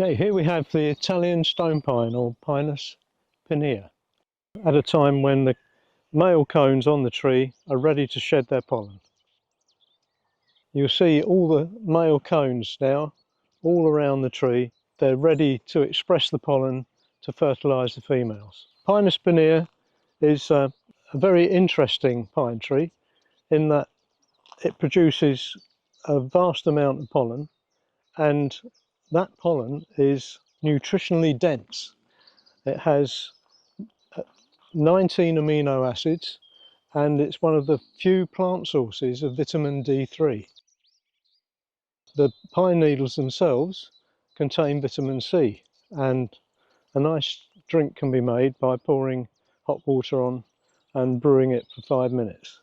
Okay, here we have the Italian stone pine, or Pinus pinea, at a time when the male cones on the tree are ready to shed their pollen. You'll see all the male cones now, all around the tree. They're ready to express the pollen to fertilise the females. Pinus pinea is a very interesting pine tree in that it produces a vast amount of pollen, and that pollen is nutritionally dense. It has 19 amino acids, and it's one of the few plant sources of vitamin D3. The pine needles themselves contain vitamin C, and a nice drink can be made by pouring hot water on and brewing it for 5 minutes.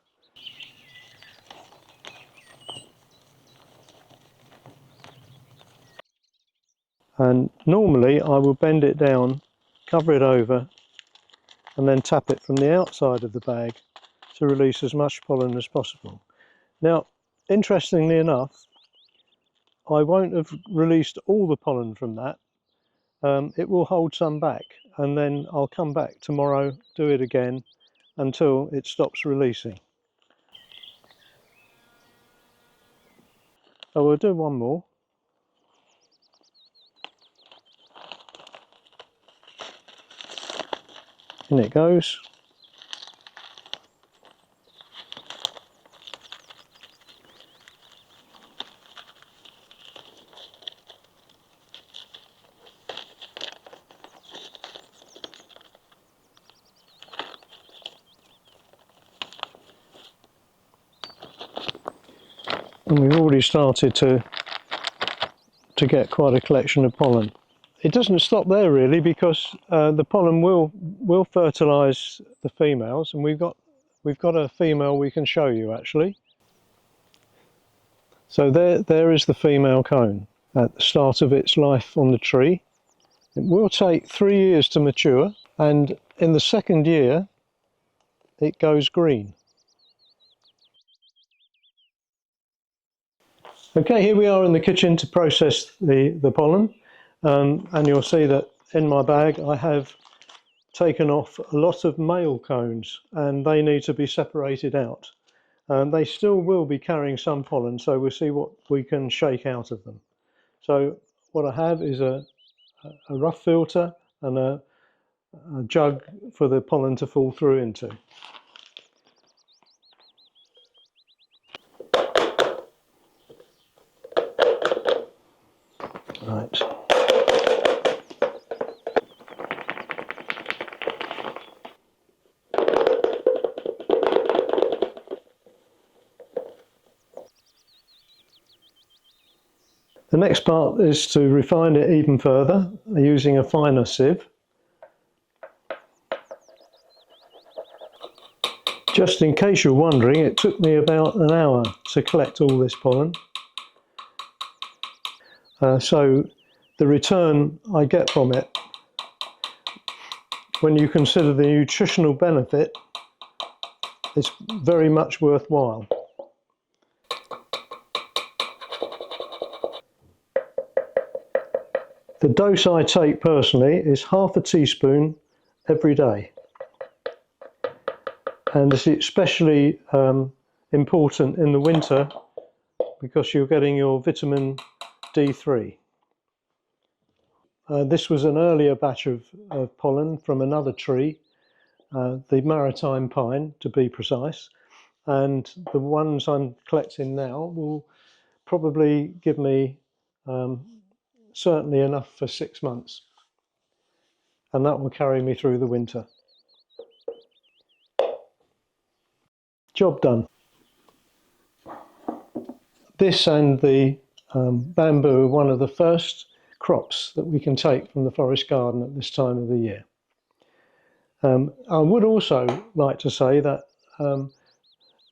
And normally I will bend it down, cover it over, and then tap it from the outside of the bag to release as much pollen as possible. Now, interestingly enough, I won't have released all the pollen from that. It will hold some back, and then I'll come back tomorrow, do it again until it stops releasing. I will do one more. In it goes. And we've already started to get quite a collection of pollen. It doesn't stop there really, because the pollen will fertilise the females, and we've got a female we can show you actually. So there is the female cone at the start of its life on the tree. It will take 3 years to mature, and in the second year it goes green. Okay, here we are in the kitchen to process the pollen, and you'll see that in my bag I have taken off a lot of male cones, and they need to be separated out. They still will be carrying some pollen, so we'll see what we can shake out of them. So what I have is a rough filter and a jug for the pollen to fall through into. Right. The next part is to refine it even further using a finer sieve. Just in case you're wondering, it took me about an hour to collect all this pollen. So the return I get from it, when you consider the nutritional benefit, is very much worthwhile. The dose I take personally is ½ a teaspoon every day, and it's especially important in the winter because you're getting your vitamin D3. This was an earlier batch of pollen from another tree, the maritime pine to be precise, and the ones I'm collecting now will probably give me certainly enough for 6 months, and that will carry me through the winter. Job done. This and the bamboo are one of the first crops that we can take from the forest garden at this time of the year. I would also like to say that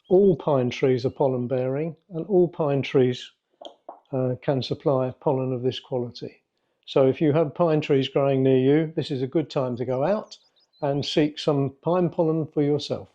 all pine trees are pollen bearing, and all pine trees can supply pollen of this quality. So if you have pine trees growing near you, this is a good time to go out and seek some pine pollen for yourself.